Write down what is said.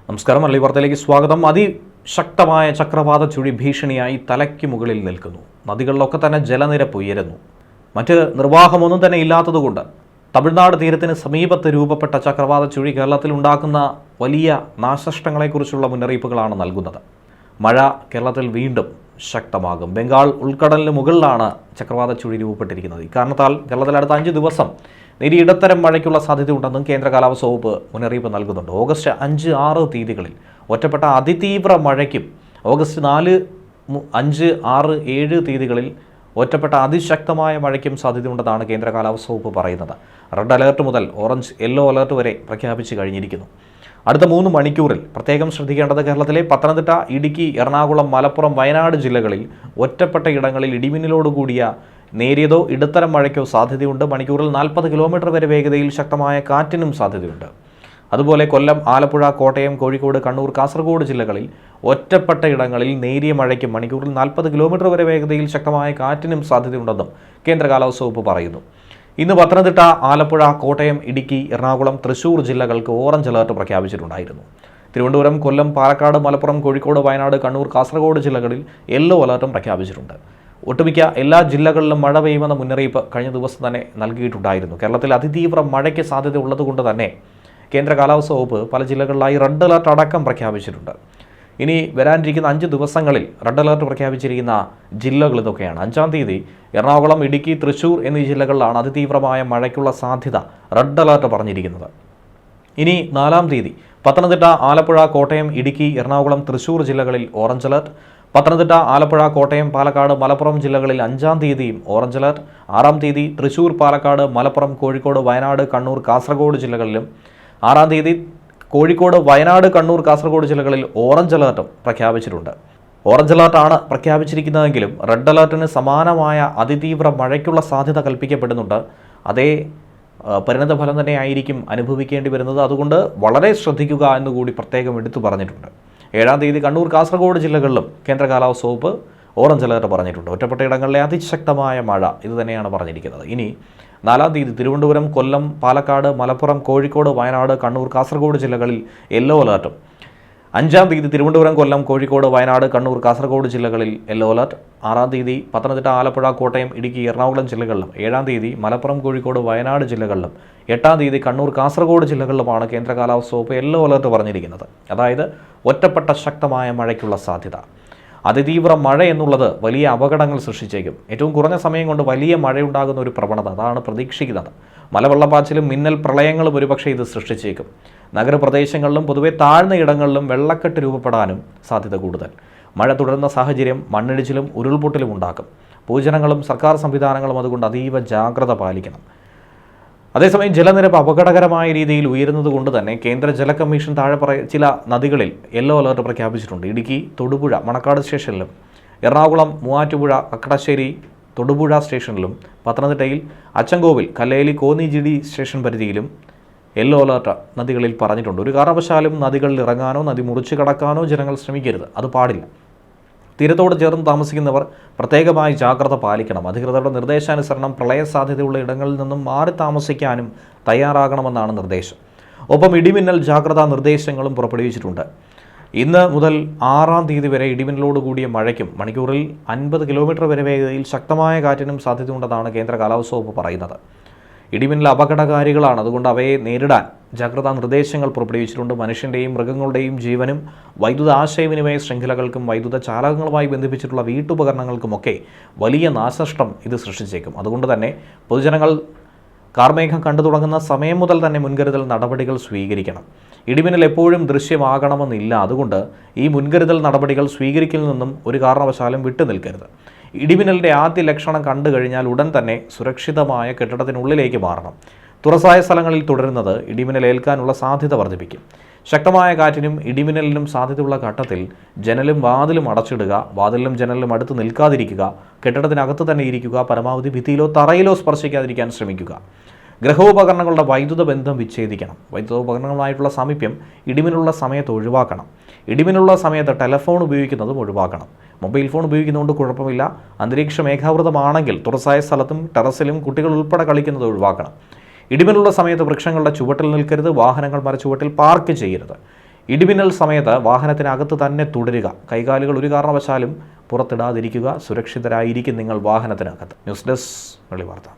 നമസ്കാരം. മലയാളി വാർത്തയിലേക്ക് സ്വാഗതം. അതിശക്തമായ ചക്രവാത ചുഴി ഭീഷണിയായി തലയ്ക്ക് മുകളിൽ നിൽക്കുന്നു. നദികളിലൊക്കെ തന്നെ ജലനിരപ്പ് ഉയരുന്നു. മറ്റ് നിർവാഹമൊന്നും തന്നെ ഇല്ലാത്തതുകൊണ്ട് തമിഴ്നാട് തീരത്തിന് സമീപത്ത് രൂപപ്പെട്ട ചക്രവാത ചുഴി കേരളത്തിൽ ഉണ്ടാക്കുന്ന വലിയ നാശനഷ്ടങ്ങളെക്കുറിച്ചുള്ള മുന്നറിയിപ്പുകളാണ് നൽകുന്നത്. മഴ കേരളത്തിൽ വീണ്ടും ശക്തമാകും. ബംഗാൾ ഉൾക്കടലിന് മുകളിലാണ് ചക്രവാത ചുഴി രൂപപ്പെട്ടിരിക്കുന്നത്. ഇക്കാരണത്താൽ കേരളത്തിൽ അടുത്ത 5 ദിവസം നേരിയ ഇടത്തരം മഴയ്ക്കുള്ള സാധ്യതയുണ്ടെന്നും കേന്ദ്ര കാലാവസ്ഥാ വകുപ്പ് മുന്നറിയിപ്പ് നൽകുന്നുണ്ട്. ഓഗസ്റ്റ് 5, 6 തീയതികളിൽ ഒറ്റപ്പെട്ട അതിതീവ്ര മഴയ്ക്കും ഓഗസ്റ്റ് 4, 5, 6, 7 തീയതികളിൽ ഒറ്റപ്പെട്ട അതിശക്തമായ മഴയ്ക്കും സാധ്യതയുണ്ടെന്നാണ് കേന്ദ്ര കാലാവസ്ഥാ വകുപ്പ് പറയുന്നത്. റെഡ് അലേർട്ട് മുതൽ ഓറഞ്ച്, യെല്ലോ അലേർട്ട് വരെ പ്രഖ്യാപിച്ചു കഴിഞ്ഞിരിക്കുന്നു. അടുത്ത 3 മണിക്കൂറിൽ പ്രത്യേകം ശ്രദ്ധിക്കേണ്ടത് കേരളത്തിലെ പത്തനംതിട്ട, ഇടുക്കി, എറണാകുളം, മലപ്പുറം, വയനാട് ജില്ലകളിൽ ഒറ്റപ്പെട്ട ഇടങ്ങളിൽ ഇടിമിന്നലോടുകൂടിയ നേരിയതോ ഇടത്തരം മഴയ്ക്കോ സാധ്യതയുണ്ട്. മണിക്കൂറിൽ 40 കിലോമീറ്റർ വരെ വേഗതയിൽ ശക്തമായ കാറ്റിനും സാധ്യതയുണ്ട്. അതുപോലെ കൊല്ലം, ആലപ്പുഴ, കോട്ടയം, കോഴിക്കോട്, കണ്ണൂർ, കാസർഗോഡ് ജില്ലകളിൽ ഒറ്റപ്പെട്ട ഇടങ്ങളിൽ നേരിയ മഴയ്ക്കും മണിക്കൂറിൽ 40 കിലോമീറ്റർ വരെ വേഗതയിൽ ശക്തമായ കാറ്റിനും സാധ്യതയുണ്ടെന്നും കേന്ദ്ര കാലാവസ്ഥാ വകുപ്പ് പറയുന്നു. ഇന്ന് പത്തനംതിട്ട, ആലപ്പുഴ, കോട്ടയം, ഇടുക്കി, എറണാകുളം, തൃശൂർ ജില്ലകൾക്ക് ഓറഞ്ച് അലേർട്ട് പ്രഖ്യാപിച്ചിട്ടുണ്ടായിരുന്നു. തിരുവനന്തപുരം, കൊല്ലം, പാലക്കാട്, മലപ്പുറം, കോഴിക്കോട്, വയനാട്, കണ്ണൂർ, കാസർഗോഡ് ജില്ലകളിൽ യെല്ലോ അലേർട്ടും പ്രഖ്യാപിച്ചിട്ടുണ്ട്. ഒട്ടുമിക്ക എല്ലാ ജില്ലകളിലും മഴ പെയ്യുമെന്ന മുന്നറിയിപ്പ് കഴിഞ്ഞ ദിവസം തന്നെ നൽകിയിട്ടുണ്ടായിരുന്നു. കേരളത്തിൽ അതിതീവ്ര മഴയ്ക്ക് സാധ്യത ഉള്ളതുകൊണ്ട് തന്നെ കേന്ദ്ര കാലാവസ്ഥാ വകുപ്പ് പല ജില്ലകളിലായി റെഡ് അലേർട്ട് അടക്കം പ്രഖ്യാപിച്ചിട്ടുണ്ട്. ഇനി വരാനിരിക്കുന്ന 5 ദിവസങ്ങളിൽ റെഡ് അലേർട്ട് പ്രഖ്യാപിച്ചിരിക്കുന്ന ജില്ലകൾ ഇതൊക്കെയാണ്. 5-ാം തീയതി എറണാകുളം, ഇടുക്കി, തൃശൂർ എന്നീ ജില്ലകളിലാണ് അതിതീവ്രമായ മഴയ്ക്കുള്ള സാധ്യത റെഡ് അലേർട്ട് പറഞ്ഞിരിക്കുന്നത്. ഇനി 4-ാം തീയതി പത്തനംതിട്ട, ആലപ്പുഴ, കോട്ടയം, ഇടുക്കി, എറണാകുളം, തൃശൂർ ജില്ലകളിൽ ഓറഞ്ച് അലേർട്ട്. പത്തനംതിട്ട, ആലപ്പുഴ, കോട്ടയം, പാലക്കാട്, മലപ്പുറം ജില്ലകളിൽ 5-ാം തീയതിയും ഓറഞ്ച് അലേർട്ട്. 6-ാം തീയതി തൃശൂർ, പാലക്കാട്, മലപ്പുറം, കോഴിക്കോട്, വയനാട്, കണ്ണൂർ, കാസർഗോഡ് ജില്ലകളിലും 6-ാം തീയതി കോഴിക്കോട്, വയനാട്, കണ്ണൂർ, കാസർഗോഡ് ജില്ലകളിൽ ഓറഞ്ച് അലേർട്ടും പ്രഖ്യാപിച്ചിട്ടുണ്ട്. ഓറഞ്ച് അലേർട്ടാണ് പ്രഖ്യാപിച്ചിരിക്കുന്നതെങ്കിലും റെഡ് അലേർട്ടിന് സമാനമായ അതിതീവ്ര മഴയ്ക്കുള്ള സാധ്യത കൽപ്പിക്കപ്പെടുന്നുണ്ട്. അതേ പരിണതഫലം തന്നെ ആയിരിക്കും അനുഭവിക്കേണ്ടി വരുന്നത്. അതുകൊണ്ട് വളരെ ശ്രദ്ധിക്കുക എന്നുകൂടി പ്രത്യേകം എടുത്തു പറഞ്ഞിട്ടുണ്ട്. 7-ാം തീയതി കണ്ണൂർ, കാസർഗോഡ് ജില്ലകളിലും കേന്ദ്ര കാലാവസ്ഥാ വകുപ്പ് ഓറഞ്ച് അലേർട്ട് പറഞ്ഞിട്ടുണ്ട്. ഒറ്റപ്പെട്ട ഇടങ്ങളിലെ അതിശക്തമായ മഴ ഇത് തന്നെയാണ് പറഞ്ഞിരിക്കുന്നത്. ഇനി 4-ാം തീയതി തിരുവനന്തപുരം, കൊല്ലം, പാലക്കാട്, മലപ്പുറം, കോഴിക്കോട്, വയനാട്, കണ്ണൂർ, കാസർഗോഡ് ജില്ലകളിൽ യെല്ലോ അലേർട്ടും. 5-ാം തീയതി തിരുവനന്തപുരം, കൊല്ലം, കോഴിക്കോട്, വയനാട്, കണ്ണൂർ, കാസർഗോഡ് ജില്ലകളിൽ യെല്ലോ അലേർട്ട്. 6-ാം തീയതി പത്തനംതിട്ട, ആലപ്പുഴ, കോട്ടയം, ഇടുക്കി, എറണാകുളം ജില്ലകളിലും. 7-ാം തീയതി മലപ്പുറം, കോഴിക്കോട്, വയനാട് ജില്ലകളിലും. 8-ാം തീയതി കണ്ണൂർ, കാസർഗോഡ് ജില്ലകളിലുമാണ് കേന്ദ്ര കാലാവസ്ഥാ വകുപ്പ് യെല്ലോ അലേർട്ട് പറഞ്ഞിരിക്കുന്നത്. അതായത് ഒറ്റപ്പെട്ട ശക്തമായ മഴയ്ക്കുള്ള സാധ്യത. അതിതീവ്ര മഴ എന്നുള്ളത് വലിയ അപകടങ്ങൾ സൃഷ്ടിച്ചേക്കും. ഏറ്റവും കുറഞ്ഞ സമയം കൊണ്ട് വലിയ മഴയുണ്ടാകുന്ന ഒരു പ്രവണത അതാണ് പ്രതീക്ഷിക്കുന്നത്. മലവെള്ളപ്പാച്ചിലും മിന്നൽ പ്രളയങ്ങളും ഒരുപക്ഷെ ഇത് സൃഷ്ടിച്ചേക്കും. നഗരപ്രദേശങ്ങളിലും പൊതുവെ താഴ്ന്ന ഇടങ്ങളിലും വെള്ളക്കെട്ട് രൂപപ്പെടാനും സാധ്യത കൂടുതൽ. മഴ തുടരുന്ന സാഹചര്യം മണ്ണിടിച്ചിലും ഉരുൾപൊട്ടലും ഉണ്ടാക്കും. പൊതുജനങ്ങളും സർക്കാർ സംവിധാനങ്ങളും അതുകൊണ്ട് അതീവ ജാഗ്രത പാലിക്കണം. അതേസമയം ജലനിരപ്പ് അപകടകരമായ രീതിയിൽ ഉയരുന്നത് കൊണ്ട് തന്നെ കേന്ദ്ര ജല കമ്മീഷൻ ചില നദികളിൽ യെല്ലോ അലേർട്ട് പ്രഖ്യാപിച്ചിട്ടുണ്ട്. ഇടുക്കി, തൊടുപുഴ, മണക്കാട് സ്റ്റേഷനിലും, എറണാകുളം, മൂവാറ്റുപുഴ, കക്കടശ്ശേരി, തൊടുപുഴ സ്റ്റേഷനിലും, പത്തനംതിട്ടയിൽ അച്ചൻകോവിൽ, കല്ലേലി, കോന്നി GD സ്റ്റേഷൻ പരിധിയിലും യെല്ലോ അലേർട്ട് നദികളിൽ പറഞ്ഞിട്ടുണ്ട്. ഒരു കാരണവശാലും നദികളിൽ ഇറങ്ങാനോ നദി മുറിച്ച് കടക്കാനോ ജനങ്ങൾ ശ്രമിക്കരുത്. അത് പാടില്ല. തീരത്തോട് ചേർന്ന് താമസിക്കുന്നവർ പ്രത്യേകമായി ജാഗ്രത പാലിക്കണം. അധികൃതരുടെ നിർദ്ദേശാനുസരണം പ്രളയ സാധ്യതയുള്ള ഇടങ്ങളിൽ നിന്നും മാറി താമസിക്കാനും തയ്യാറാകണമെന്നാണ് നിർദ്ദേശം. ഒപ്പം ഇടിമിന്നൽ ജാഗ്രതാ നിർദ്ദേശങ്ങളും പുറപ്പെടുവിച്ചിട്ടുണ്ട്. ഇന്ന് മുതൽ 6-ാം തീയതി വരെ ഇടിമിന്നലോട് കൂടിയ മഴയ്ക്കും മണിക്കൂറിൽ 50 കിലോമീറ്റർ വരെ വേഗതയിൽ ശക്തമായ കാറ്റിനും സാധ്യതയുണ്ടെന്നാണ് കേന്ദ്ര കാലാവസ്ഥാ വകുപ്പ് പറയുന്നത്. ഇടിമിന്നൽ അപകടകാരികളാണ്. അതുകൊണ്ട് അവയെ നേരിടാൻ ജാഗ്രതാ നിർദ്ദേശങ്ങൾ പുറപ്പെടുവിച്ചിട്ടുണ്ട്. മനുഷ്യൻ്റെയും മൃഗങ്ങളുടെയും ജീവനും വൈദ്യുത ആശയവിനിമയ ശൃംഖലകൾക്കും വൈദ്യുത ചാലകങ്ങളുമായി ബന്ധിപ്പിച്ചിട്ടുള്ള വീട്ടുപകരണങ്ങൾക്കുമൊക്കെ വലിയ നാശനഷ്ടം ഇത് സൃഷ്ടിച്ചേക്കും. അതുകൊണ്ട് തന്നെ പൊതുജനങ്ങൾ കാർമേഘം കണ്ടു തുടങ്ങുന്ന സമയം മുതൽ തന്നെ മുൻകരുതൽ നടപടികൾ സ്വീകരിക്കണം. ഇടിമിന്നൽ എപ്പോഴും ദൃശ്യമാകണമെന്നില്ല. അതുകൊണ്ട് ഈ മുൻകരുതൽ നടപടികൾ സ്വീകരിക്കുന്നതിൽ നിന്നും ഒരു കാരണവശാലും വിട്ടുനിൽക്കരുത്. ഇടിമിന്നലിൻ്റെ ആദ്യ ലക്ഷണം കണ്ടു കഴിഞ്ഞാൽ ഉടൻ തന്നെ സുരക്ഷിതമായ കെട്ടിടത്തിനുള്ളിലേക്ക് മാറണം. തുറസായ സ്ഥലങ്ങളിൽ തുടരുന്നത് ഇടിമിന്നൽ ഏൽക്കാനുള്ള സാധ്യത വർദ്ധിപ്പിക്കും. ശക്തമായ കാറ്റിനും ഇടിമിന്നലിനും സാധ്യതയുള്ള ഘട്ടത്തിൽ ജനലും വാതിലും അടച്ചിടുക. വാതിലിലും ജനലിലും അടുത്ത് നിൽക്കാതിരിക്കുക. കെട്ടിടത്തിനകത്ത് തന്നെ ഇരിക്കുക. പരമാവധി ഭിത്തിയിലോ തറയിലോ സ്പർശിക്കാതിരിക്കാൻ ശ്രമിക്കുക. ഗ്രഹോപകരണങ്ങളുടെ വൈദ്യുത ബന്ധം വിച്ഛേദിക്കണം. വൈദ്യുത ഉപകരണങ്ങളുമായിട്ടുള്ള സാമീപ്യം ഇടിമിന്നലുള്ള സമയത്ത് ഒഴിവാക്കണം. ഇടിമിന്നലുള്ള സമയത്ത് ടെലഫോൺ ഉപയോഗിക്കുന്നതും ഒഴിവാക്കണം. മൊബൈൽ ഫോൺ ഉപയോഗിക്കുന്നതുകൊണ്ട് കുഴപ്പമില്ല. അന്തരീക്ഷ മേഘാവൃതമാണെങ്കിൽ തുറസായ സ്ഥലത്തും ടെറസിലും കുട്ടികൾ ഉൾപ്പെടെ കളിക്കുന്നത് ഒഴിവാക്കണം. ഇടിമിന്നലുള്ള സമയത്ത് വൃക്ഷങ്ങളുടെ ചുവട്ടിൽ നിൽക്കരുത്. വാഹനങ്ങൾ മരച്ചുവട്ടിൽ പാർക്ക് ചെയ്യരുത്. ഇടിമിന്നൽ സമയത്ത് വാഹനത്തിനകത്ത് തന്നെ തുടരുക. കൈകാലുകൾ ഒരു കാരണവശാലും പുറത്തിടാതിരിക്കുക. സുരക്ഷിതരായിരിക്കും നിങ്ങൾ വാഹനത്തിനകത്ത്. News desk വെളിവാർത്ത.